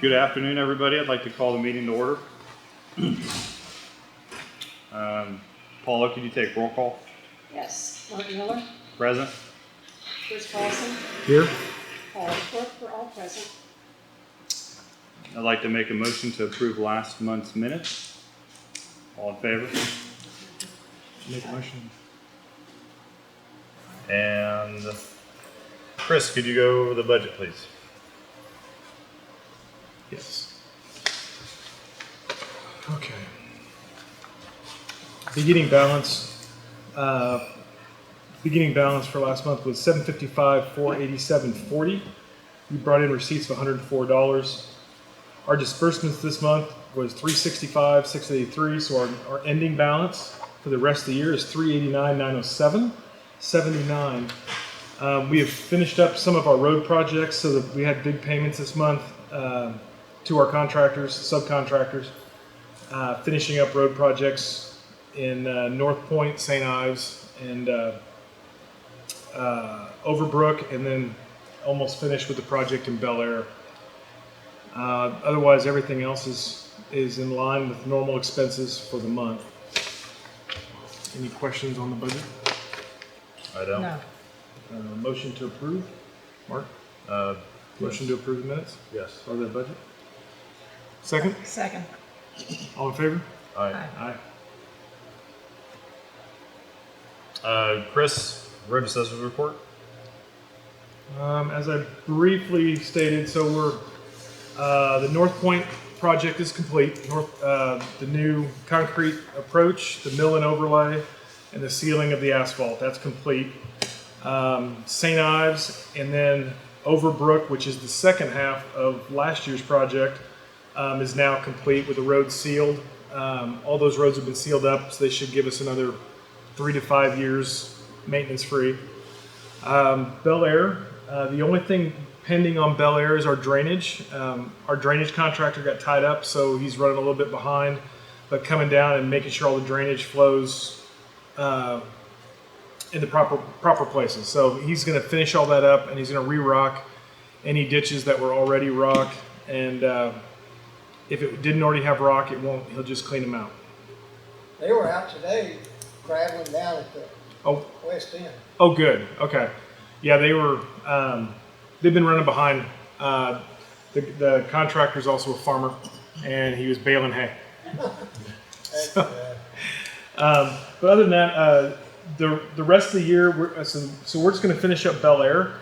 Good afternoon, everybody. I'd like to call the meeting to order. Paula, could you take roll call? Yes. Mark Miller. Present. Chris Paulson. Here. Paul Cook are all present. I'd like to make a motion to approve last month's minutes. All in favor? Make a motion. And Chris, could you go over the budget, please? Yes. Okay. Beginning balance for last month was $755,487.40. We brought in receipts of $104. Our disbursements this month was $365,683. So our ending balance for the rest of the year is $389,907.79. We have finished up some of our road projects, so that we had big payments this month to our contractors, subcontractors, finishing up road projects in North Point, St. Ives, and Overbrook, and then almost finished with the project in Bel Air. Otherwise, everything else is in line with normal expenses for the month. Any questions on the budget? I don't. No. Motion to approve. Mark? Motion to approve the minutes? Yes. Or the budget? Second? Second. All in favor? Aye. Aye. Chris, road assessors report. As I briefly stated, so the North Point project is complete. The new concrete approach, the mill and overlay, and the sealing of the asphalt, that's complete. St. Ives and then Overbrook, which is the second half of last year's project, is now complete with the road sealed. All those roads have been sealed up, so they should give us another 3 to 5 years maintenance free. Bel Air, the only thing pending on Bel Air is our drainage. Our drainage contractor got tied up, so he's running a little bit behind, but coming down and making sure all the drainage flows in the proper places. So he's going to finish all that up, and he's going to re-rock any ditches that were already rock. And if it didn't already have rock, it won't. He'll just clean them out. They were out today graveling down at the west end. Oh, good. Okay. Yeah, they were. They've been running behind. The contractor's also a farmer, and he was baling hay. But other than that, the rest of the year, we're just going to finish up Bel Air.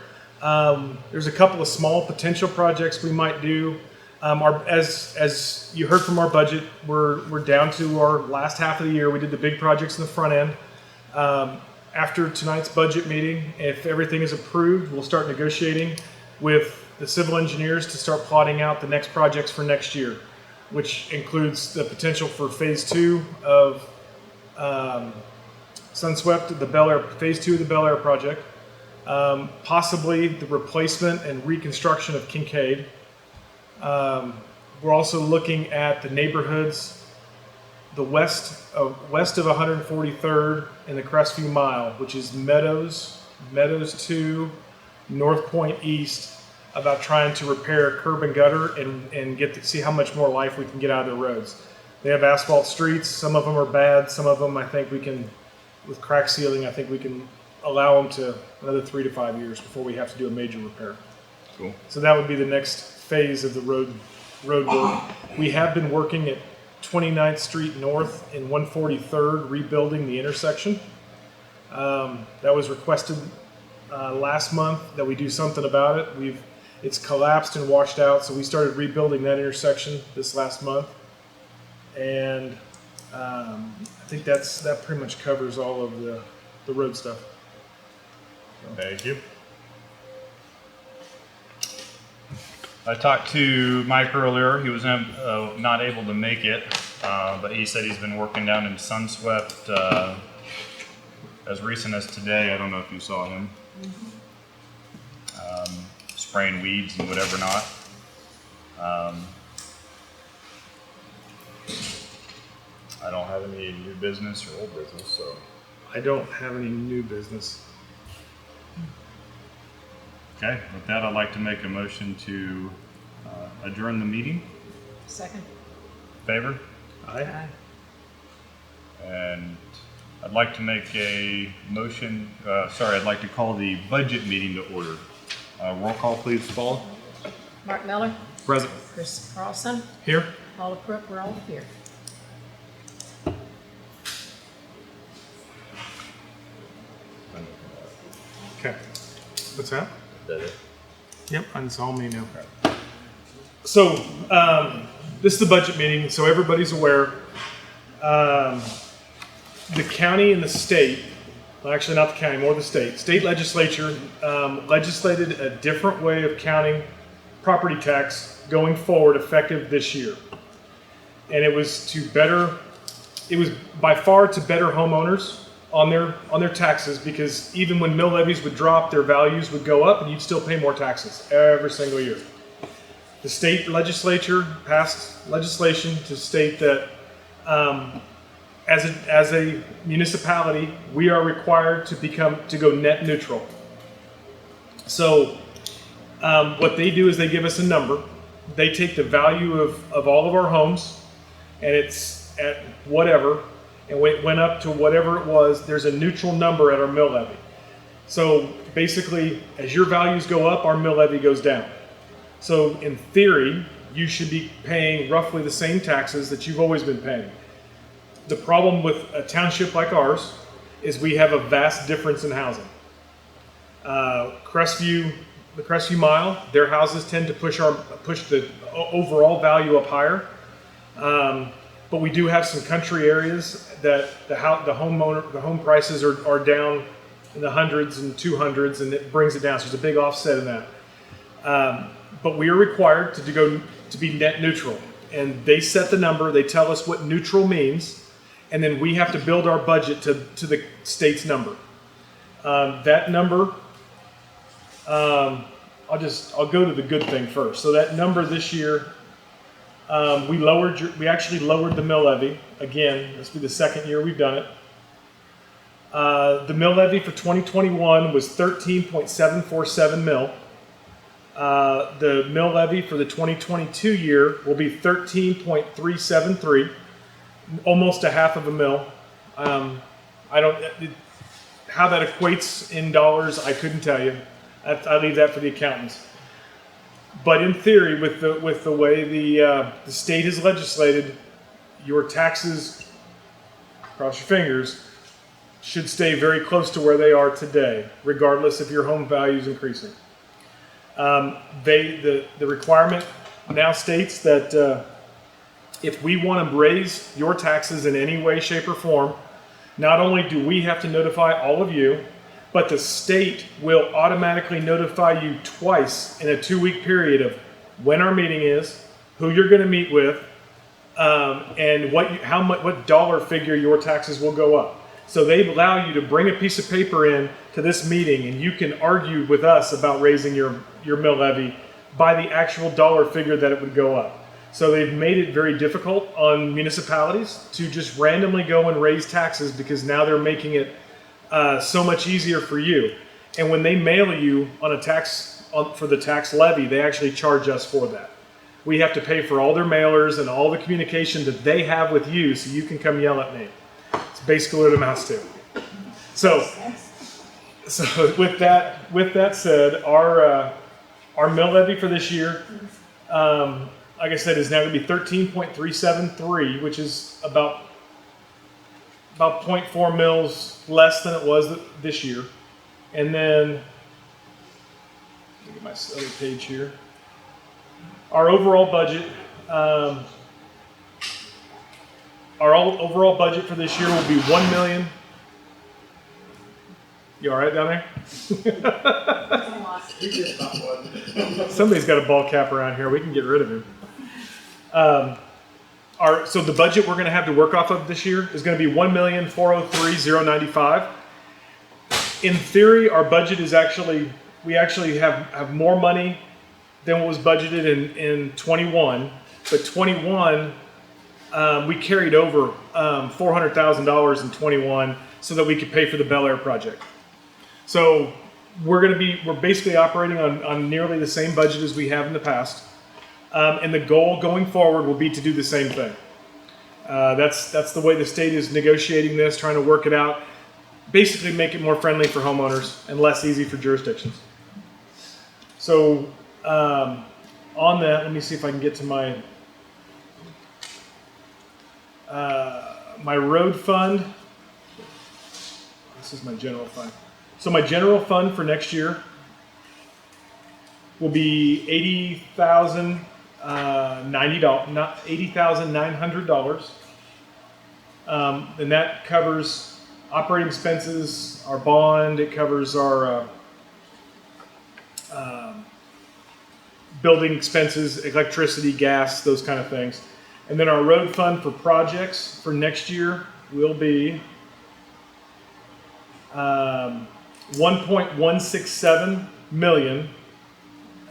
There's a couple of small potential projects we might do. As you heard from our budget, we're down to our last half of the year. We did the big projects in the front end. After tonight's budget meeting, if everything is approved, we'll start negotiating with the civil engineers to start plotting out the next projects for next year, which includes the potential for phase 2 of Sunswept, the Bel Air, phase 2 of the Bel Air project, possibly the replacement and reconstruction of Kincaid. We're also looking at the neighborhoods, the west of 143rd in the Crestview Mile, which is Meadows 2, North Point East, about trying to repair curb and gutter and get to see how much more life we can get out of the roads. They have asphalt streets. Some of them are bad. Some of them, I think we can, with crack sealing, I think we can allow them to another 3 to 5 years before we have to do a major repair. Cool. So that would be the next phase of the road work. We have been working at 29th Street North and 143rd, rebuilding the intersection. That was requested last month that we do something about it. It's collapsed and washed out, so we started rebuilding that intersection this last month. And I think that pretty much covers all of the road stuff. Thank you. I talked to Mike earlier. He was not able to make it, but he said he's been working down in Sunswept as recent as today. I don't know if you saw him. Spraying weeds and whatever not. I don't have any new business or old business, so. I don't have any new business. Okay, with that, I'd like to make a motion to Adjourn the meeting. Second. Favor? Aye. And I'd like to make a motion, I'd like to call the budget meeting to order. Roll call, please, Paul. Mark Miller, Present. Chris Carlson, Here. Paula Crook, we're all here. Okay. What's that? That it? Yep, it's all me now. So, this is the budget meeting, so everybody's aware. The county and the state, well, actually not the county, more the state legislature legislated a different way of counting property tax going forward effective this year. And it was by far to better homeowners on their taxes, because even when mill levies would drop, their values would go up and you'd still pay more taxes every single year. The state legislature passed legislation to state that as a municipality, we are required to go net neutral. So what they do is they give us a number. They take the value of all of our homes, and it's at whatever, and when it went up to whatever it was, there's a neutral number at our mill levy. So basically, as your values go up, our mill levy goes down. So in theory, you should be paying roughly the same taxes that you've always been paying. The problem with a township like ours is we have a vast difference in housing. The Crestview Mile, their houses tend to push the overall value up higher. But we do have some country areas that the home prices are down in the hundreds and 200s, and it brings it down. So there's a big offset in that. But we are required to be net neutral, and they set the number. They tell us what neutral means, and then we have to build our budget to the state's number. That number, I'll go to the good thing first. So that number this year, we actually lowered the mill levy again. This will be the second year we've done it. The mill levy for 2021 was 13.747 mil. The mill levy for the 2022 year will be 13.373, almost a half of a mil. How that equates in dollars, I couldn't tell you. I leave that for the accountants. But in theory, with the way the state has legislated, your taxes, cross your fingers, should stay very close to where they are today, regardless if your home value is increasing. The requirement now states that if we want to raise your taxes in any way, shape, or form, not only do we have to notify all of you, but the state will automatically notify you twice in a 2-week period of when our meeting is, who you're going to meet with, and what dollar figure your taxes will go up. So they allow you to bring a piece of paper in to this meeting, and you can argue with us about raising your mill levy by the actual dollar figure that it would go up. So they've made it very difficult on municipalities to just randomly go and raise taxes, because now they're making it so much easier for you. And when they mail you on a for the tax levy, they actually charge us for that. We have to pay for all their mailers and all the communication that they have with you, so you can come yell at me. It's basically what it amounts to. So with that said, our mill levy for this year, like I said, is now going to be 13.373, which is about 0.4 mils less than it was this year. And then, let me get my other page here. Our overall budget, for this year will be $1 million. You all right down there? Somebody's got a ball cap around here. We can get rid of him. So the budget we're going to have to work off of this year is going to be $1,403,095. In theory, our budget is we actually have more money than what was budgeted in 21. But 21, we carried over $400,000 in 21 so that we could pay for the Bel Air project. So we're basically operating on nearly the same budget as we have in the past. And the goal going forward will be to do the same thing. That's the way the state is negotiating this, trying to work it out. Basically make it more friendly for homeowners and less easy for jurisdictions. So on that, let me see if I can get to my my road fund. This is my general fund. So my general fund for next year will be $80,900. And that covers operating expenses, our bond. It covers our building expenses, electricity, gas, those kind of things. And then our road fund for projects for next year will be 1.167 million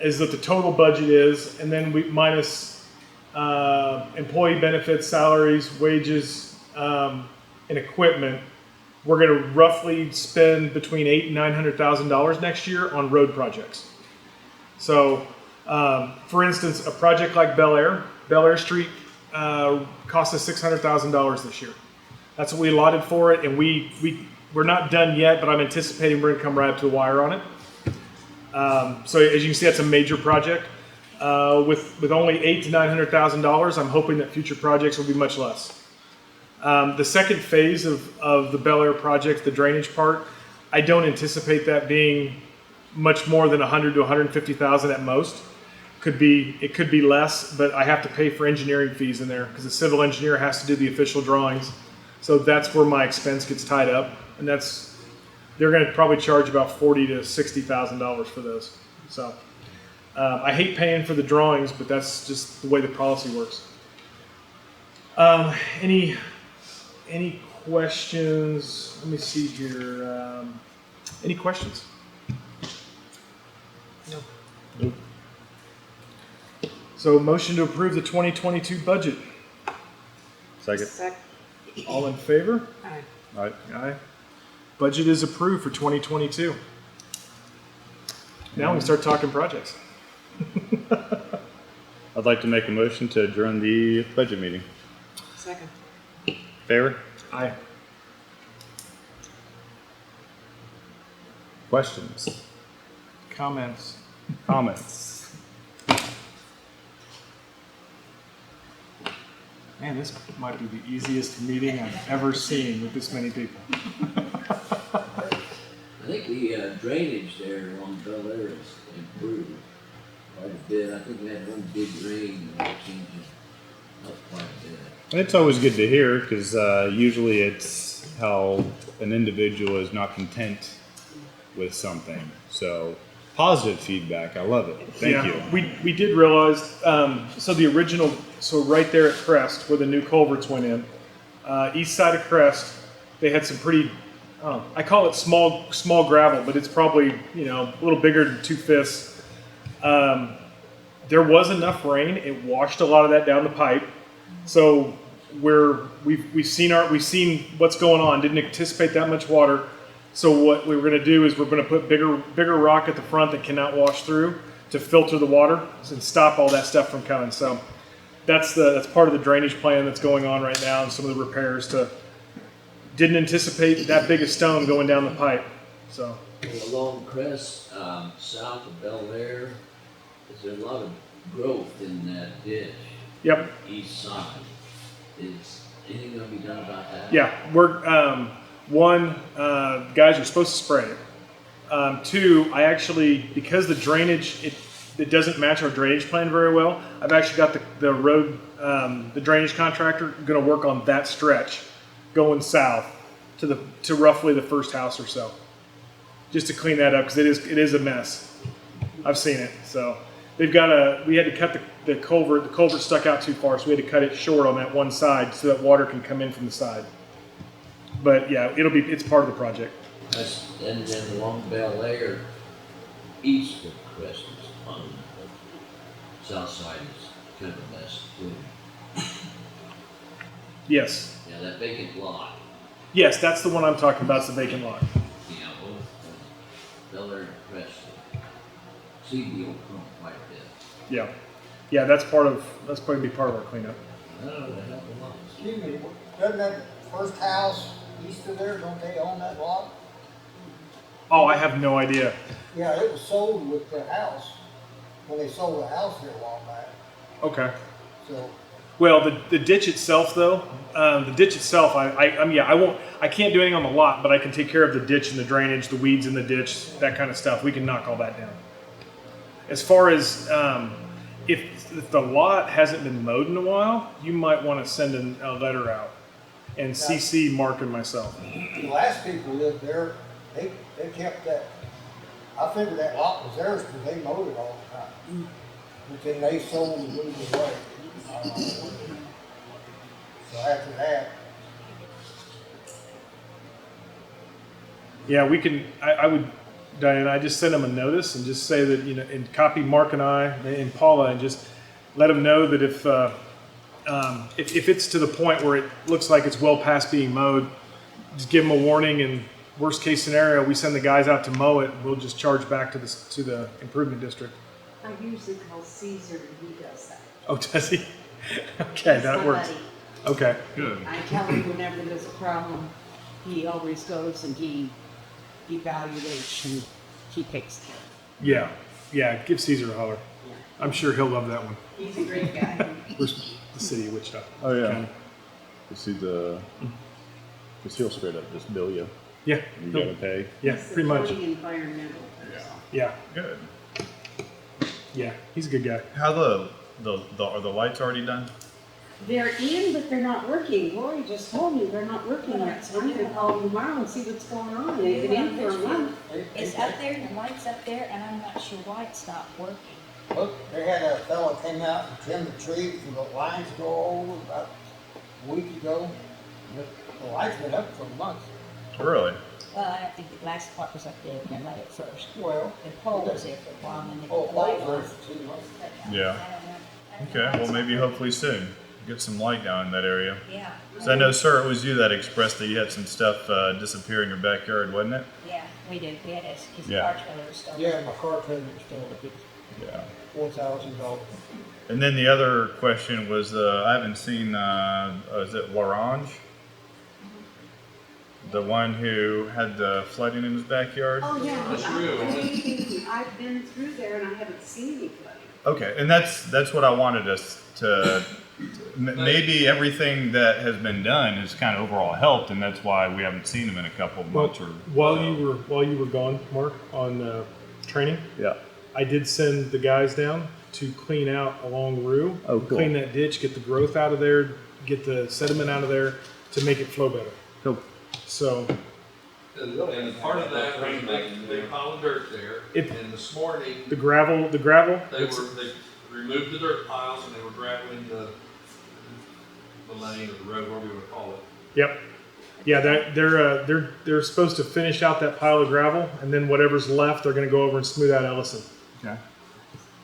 is what the total budget is, and then we minus employee benefits, salaries, wages, and equipment. We're going to roughly spend between $800,000 and $900,000 next year on road projects. So, for instance, a project like Bel Air Street cost us $600,000 this year. That's what we allotted for it, and we're not done yet, but I'm anticipating we're going to come right up to the wire on it. So as you can see, that's a major project. With only $800,000 to $900,000, I'm hoping that future projects will be much less. The second phase of the Bel Air project, the drainage part, I don't anticipate that being much more than $100,000 to $150,000 at most. It could be less, but I have to pay for engineering fees in there because the civil engineer has to do the official drawings. So that's where my expense gets tied up, and they're going to probably charge about $40,000 to $60,000 for those. So I hate paying for the drawings, but that's just the way the policy works. Any questions? Let me see here. Any questions? No. Nope. So motion to approve the 2022 budget. Second. All in favor? Aye. All right. Aye. Budget is approved for 2022. Now we start talking projects. I'd like to make a motion to adjourn the budget meeting. Second. Favor? Aye. Questions? Comments? Comments? Man, this might be the easiest meeting I've ever seen with this many people. I think the drainage there on Bel Air is improved quite a bit. I think we had one big rain that changed it up quite a bit. It's always good to hear because usually it's how an individual is not content with something. So positive feedback. I love it. Thank you. We did realize, so the original, so right there at Crest where the new culverts went in, east side of Crest, they had some pretty, I call it small gravel, but it's probably, a little bigger than 2 fists. There was enough rain. It washed a lot of that down the pipe. So we've seen what's going on. Didn't anticipate that much water. So what we were going to do is we're going to put bigger rock at the front that cannot wash through to filter the water and stop all that stuff from coming. So that's part of the drainage plan that's going on right now, and some of the repairs didn't anticipate that big a stone going down the pipe. So Along Crest, south of Bel Air, is there a lot of growth in that ditch? Yep. East side. Is anything going to be done about that? Yeah, we're guys are supposed to spray it. 2, I actually, because the drainage it doesn't match our drainage plan very well, I've actually got the road the drainage contractor going to work on that stretch going south to roughly the first house or so, just to clean that up because it is a mess. I've seen it. So we had to cut the culvert. The culvert stuck out too far, so we had to cut it short on that one side so that water can come in from the side. But yeah, it's part of the project. And then along Bel Air, east of Crest is on the south side is kind of a mess too. Yes. Yeah, that vacant lot. Yes, that's the one I'm talking about. It's the vacant lot. Yeah, both Bel Air and Crest. See the old pump quite a bit. Yeah. Yeah, that's going to be part of our cleanup. Excuse me, doesn't that first house east of there, don't they own that lot? Oh, I have no idea. Yeah, it was sold with the house, when they sold the house there a while back, Okay. so. Well, the ditch itself, though, I can't do anything on the lot, but I can take care of the ditch and the drainage, the weeds in the ditch, that kind of stuff. We can knock all that down. As far as if the lot hasn't been mowed in a while, you might want to send a letter out and CC Mark and myself. The last people lived there, they kept that, I figured that lot was theirs because they mowed it all the time. But then they sold and moved away. So after that, Yeah, we can. I would, Diana. I just send them a notice and just say that and copy Mark and I and Paula, and just let them know that if it's to the point where it looks like it's well past being mowed, just give them a warning. And worst case scenario, we send the guys out to mow it. We'll just charge back to the improvement district. I usually call Caesar and he does that. Oh, does he? Okay, He's that my works. buddy. Okay. Good. I tell him whenever there's a problem, he always goes and he evaluates and he takes care of it. Yeah. Give Caesar a holler. I'm sure he'll love that one. He's a great guy. Where's the city of Wichita? Oh yeah. County. You see because he'll straight up just bill you. Yeah. You gotta pay. Yeah, He's the pretty much. county environmental person. Yeah. Good. Yeah. He's a good guy. How are the lights already done? They're in, but they're not working. Lori just told me they're not working yet, so I'm gonna call them tomorrow and see what's going on. They've been in for a month. It's up there, the light's up there, and I'm not sure why it's not working. look, they had a fella came out and trimmed the trees and the lines go over about a week ago. The lights been up for months. Really? Well, I don't think the glass part was up there when they let it first. Well, The pole was there for a while, and then they oh, put the light lights on. were for 2 months. Yeah. I don't know. I don't know Okay. why Well, it's maybe not hopefully soon. Get some light down in that area. working. Yeah. So I know, sir, it was you that expressed that you had some stuff disappear in your backyard, wasn't it? Yeah, we did. We had his Yeah. car trailer stolen. Yeah, my car trailer was stolen. Yeah. $4,000. And then the other question was, I haven't seen, is it L'Orange? The one who had the flooding in his backyard? Oh, yeah. I've been through there and I haven't seen any flooding. Okay, and that's what I wanted us to, maybe everything that has been done has kind of overall helped, and that's why we haven't seen them in a couple of months or. While you were gone, Mark, on training, Yeah. I did send the guys down to clean out along Rue. Oh, cool. Clean that ditch, get the growth out of there, get the sediment out of there to make it flow better. Cool. So And part of that was they pile of dirt there, It- and this morning, the gravel, they it's- removed the dirt piles and they were graveling the lane or the road, whatever you would call it. Yep. Yeah, they're supposed to finish out that pile of gravel, and then whatever's left, they're going to go over and smooth out Ellison. Okay.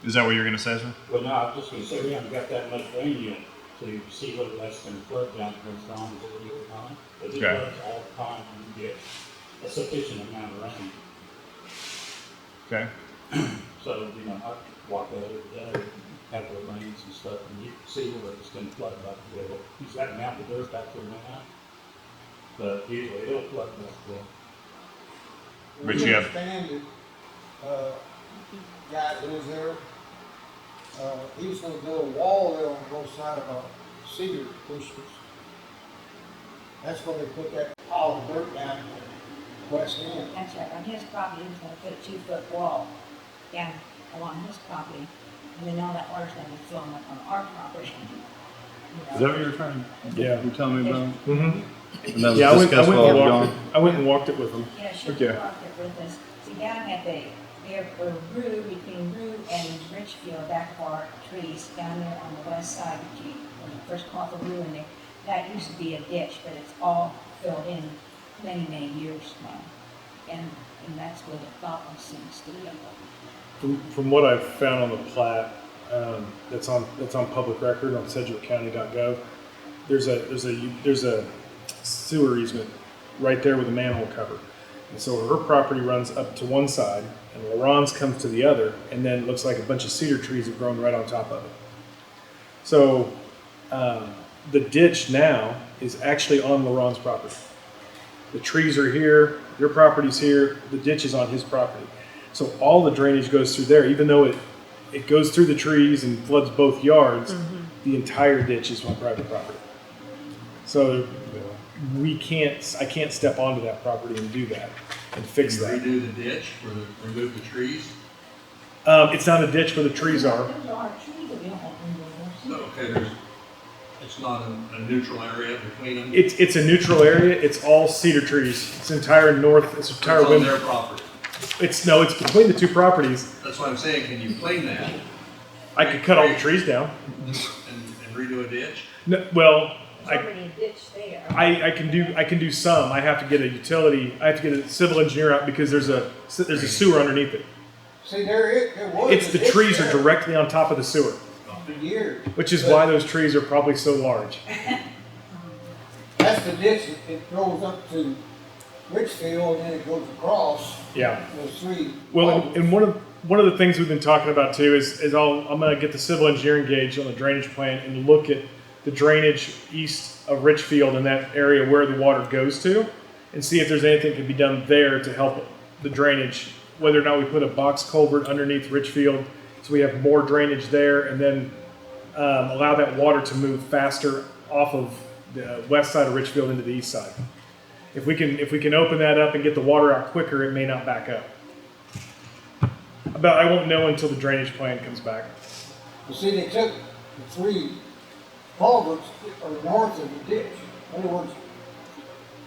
Is that what you're gonna say, sir? Well, no, I was just gonna say, we haven't got that much rain yet to see whether that's gonna flood down here as long as it is time. But it Okay. floods all the time when you get a sufficient amount of rain. Okay. So, I walk out every day, have the rains and stuff, and you can see where it's gonna flood back there. He's got a mountain of dirt back there now. But usually it'll flood back there. But We you have- understand that, guy that lives there, he was gonna build a wall there on both sides of a cedar bushes. That's when they put that pile of dirt down the west end. That's right. On his property, he was gonna put a 2-foot wall down along his property, and then all that water's gonna be flowing up on our property. Is that what you were trying? Yeah. You were telling me about? Mm-hmm. And that was Yeah, I went discussed and while we were walked gone. it. I went and walked it with them. Yeah, should Okay. have walked it with us. See, down at the, there, Rue, between Rue and Richfield, that part, trees down there on the west side, when you first come off of Rue in there, that used to be a ditch, but it's all filled in many, many years now. And that's where the problem seems to be. From what I've found on the plat, that's on public record on sedgwickcounty.gov. There's a sewer easement right there with a manhole cover, and so her property runs up to one side, and Laron's comes to the other, and then it looks like a bunch of cedar trees have grown right on top of it. So the ditch now is actually on LaRon's property. The trees are here, your property's here, the ditch is on his property. So all the drainage goes through there, even though it goes through the trees and floods both yards, the entire ditch is on private property. So I can't step onto that property and do that and fix that. Redo the ditch or remove the trees? It's not a ditch where the trees are. Those are trees that we don't want to remove. Okay, it's not a neutral area between them? It's a neutral area. It's all cedar trees. It's entire It's on wind. their property. It's between the two properties. That's what I'm saying, can you plane that I could cut all the trees down. and redo a ditch? No, well, There's already a ditch there. I can do some. I have to get a utility. I have to get a civil engineer out because there's a sewer underneath it. See, there was. It's the trees are directly on top of the sewer, For years. which is why those trees are probably so large. That's the ditch, it goes up to Richfield and then it goes across Yeah. those three. Well, and one of the things we've been talking about too is I'm going to get the civil engineering gauge on the drainage plan and look at the drainage east of Richfield in that area where the water goes to, and see if there's anything that can be done there to help the drainage. Whether or not we put a box culvert underneath Richfield, so we have more drainage there, and then allow that water to move faster off of the west side of Richfield into the east side. If we can open that up and get the water out quicker, it may not back up. But I won't know until the drainage plan comes back. You see, they took the three culverts are north of the ditch. In other words,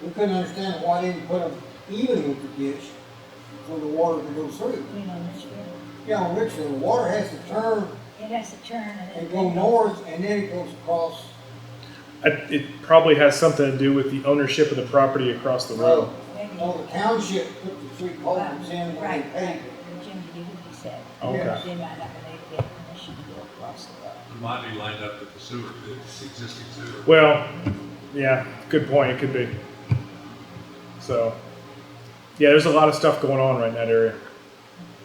we couldn't understand why they didn't put them even with the ditch for the water to go through. You know, Richfield. Yeah, on Richfield, the water has to turn It has to turn and go north and then it goes across. It probably has something to do with the ownership of the property across the road. Maybe. No, the township put the three culverts in when Right, they right. paved it. Jim, you he said. Okay. They might not be able to get permission to go across the road. It might be lined up with the sewer, the existing sewer. Well, yeah, good point. It could be. So, yeah, there's a lot of stuff going on right in that area.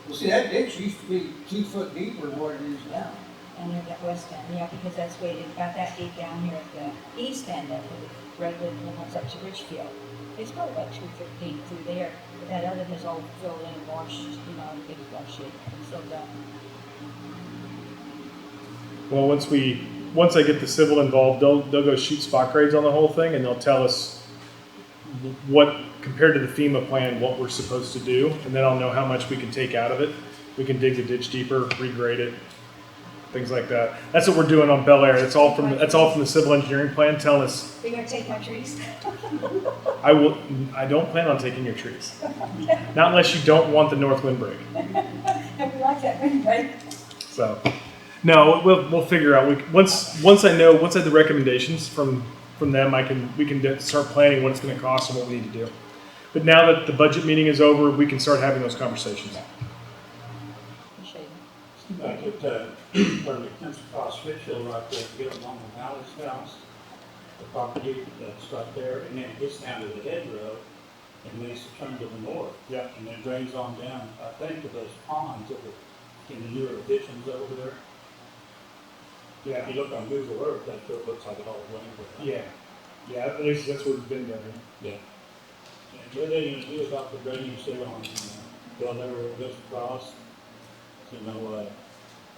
Well, see, that ditch used to be 2 foot deeper than what it is now. And near that west end, yeah, because that's where they got that deep down here at the east end of the Redwood and comes up to Richfield. It's probably about 2 feet through there, but that other is all filled in and washed, you know, big wash it and so done. Well, once I get the civil involved, they'll go shoot spot grades on the whole thing, and they'll tell us what, compared to the FEMA plan, what we're supposed to do, and then I'll know how much we can take out of it. We can dig the ditch deeper, regrade it, things like that. That's what we're doing on Bel Air. That's all from the civil engineering plan telling us You're gonna take my trees? I don't plan on taking your trees. Not unless you don't want the north windbreak. If you like that windbreak. So, no, we'll figure out. Once I have the recommendations from them, we can start planning what it's going to cost and what we need to do. But now that the budget meeting is over, we can start having those conversations. Appreciate it. Like at, where the country cross Richfield right there, to get along with Alice's house, the property that's right there, and then it gets down to the hedgerow, and then it's turned to the north. Yeah. And then drains on down, I think, to those ponds that were in the newer additions over there. Yeah, if you look on Google Earth, that's what it looks like it all went. Yeah, at least that's what it's been done. Yeah. And what they need to do about the drainage there on, Bel Air where it goes across, you know, where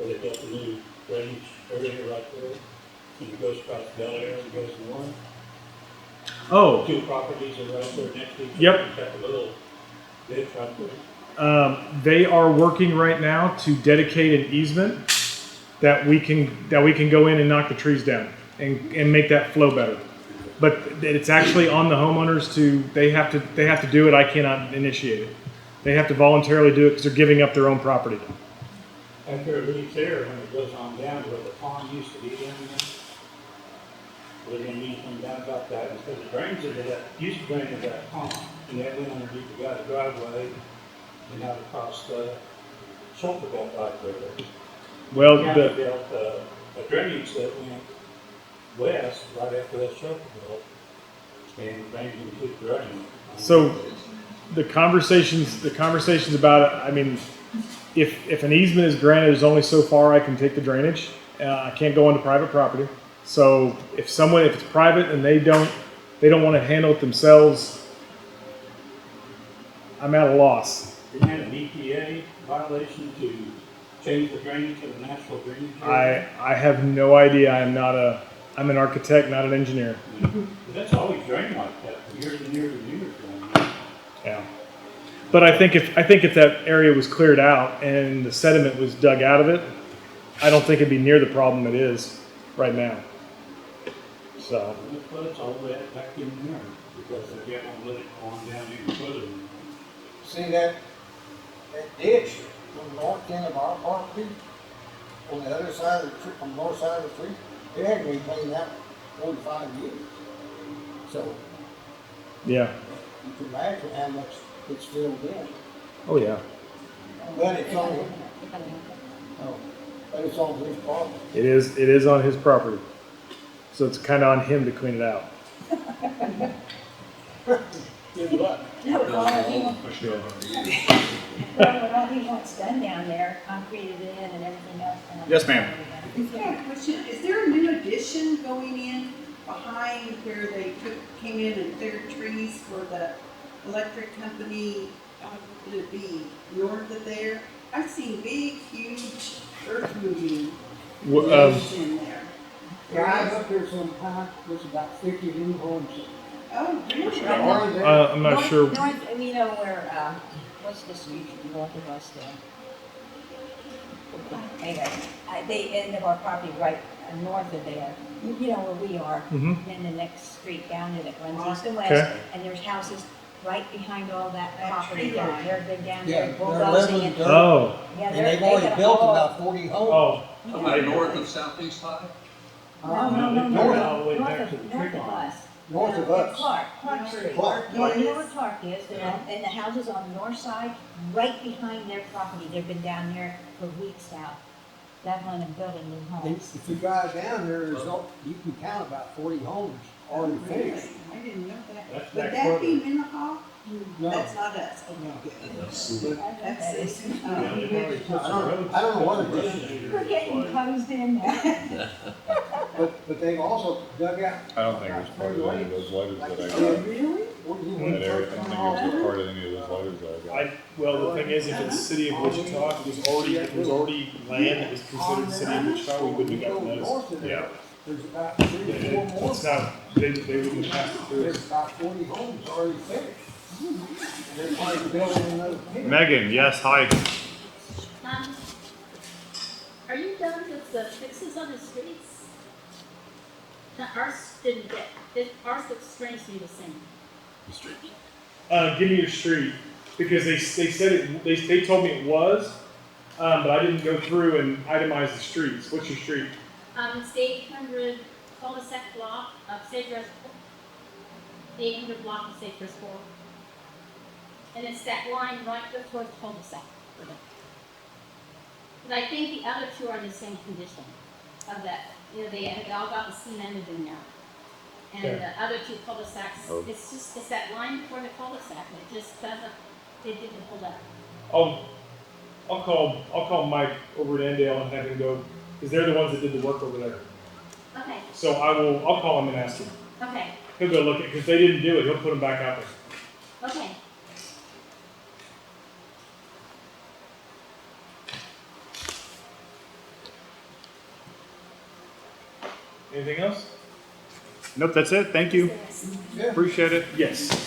they got the new drainage area right there, and it goes across Bel Air and goes north. Oh, Two properties are right there next to each other. Yep. You've got the little ditch right there. they are working right now to dedicate an easement that we can go in and knock the trees down and make that flow better. But it's actually on the homeowners they have to do it. I cannot initiate it. They have to voluntarily do it because they're giving up their own property. After it leaves there, when it goes on down to where the pond used to be down there, we didn't do anything down about that, because it drains into that, used to drain into that pond, and that went underneath the guy's driveway, and out across the shoulder belt right there. Well, County built a drainage that went west right after that shoulder belt, and drained into the drain. so the conversations about it. I mean, if an easement is granted, there's only so far I can take the drainage. I can't go onto private property. So if it's private and they don't want to handle it themselves, I'm at a loss. Isn't that an EPA violation to change the drainage to the natural drainage area? I have no idea. I'm an architect, not an engineer. But that's always drained like that for years and years and years. Going. Yeah. But I think if that area was cleared out and the sediment was dug out of it, I don't think it'd be near the problem it is right now. So. But it's all that back in there because they don't want to let it go on down any further. See that ditch on the north end of our property, on the other side of the tree, on the north side of the tree, they hadn't been cleaned that 45 years. So Yeah. you can imagine how much it's filled in. Oh yeah. But it's on, but it's on his property. It is on his property. So it's kind of on him to clean it out. Good luck. No, with all he wants, well, with all he wants done down there, concreted in and everything else. Yes, ma'am. Question, is there a new addition going in behind where they came in and cleared trees for the electric company? Would it be north of there? I've seen big, huge earth moving things in there. Yeah, I was up there sometime, there's about 50 new homes. Oh, really? I'm not sure. North, you know where, what's the street north of us there? Anyway, the end of our property right north of there, you know where we are. Mhm. Then the next street down there that runs east and Okay. west, and there's houses right behind all that That property tree line. line. They're down Yeah, there they're bulldozing leveling and. dirt. Oh. Yeah, And they're- they've they already got built all- about 40 homes. Oh. Somebody north of southeast high? No, no, no, North. no, Way north back of, to the north tree of line. us. North of us. Clark Street. Clark. You know Yes. where Clark is, and the houses on the north side, right behind their property, they've been down there for weeks now. Leveling and building new And homes. if you drive down there, you can count about 40 homes already finished. I didn't know that. That's Would back that be further. Minnehaha? No. That's not us. Okay. That's it. I don't know what it is, We're getting closed in now. but they've also dug out. I don't think it was part of any of those letters that I got. Really? In that area, I don't think it was part of any of those letters that I got. Well, the thing is, if it's city of Wichita, it was already land that was considered city of Wichita, we wouldn't have gotten notice. Yeah. There's about 3 or 4 more. It's not, they wouldn't have passed it through. There's about 40 homes already finished. And they're probably building another 10. Megan, yes, hi. Are you done with the fixes on the streets? No, ours didn't get, ours looks strangely the same. Give me your street, because they said they told me it was, but I didn't go through and itemize the streets. What's your street? It's the 800 cul-de-sac block of Safe Reservoir. 800 block of Safe Reservoir. And it's that line right before the cul-de-sac. But I think the other two are in the same condition of that. You know, they all got the cemented in there. And Okay. the other two cul-de-sacs, Oh. it's that line before the cul-de-sac, and it just doesn't, it didn't hold up. I'll call Mike over at Endale and have him go, because they're the ones that did the work over there. Okay, So I'll call him and ask him. okay, He'll go look at, because they didn't do it, he'll put them back out there. okay. Anything else? Nope, that's it. Thank you. Yeah. Appreciate it. Yes.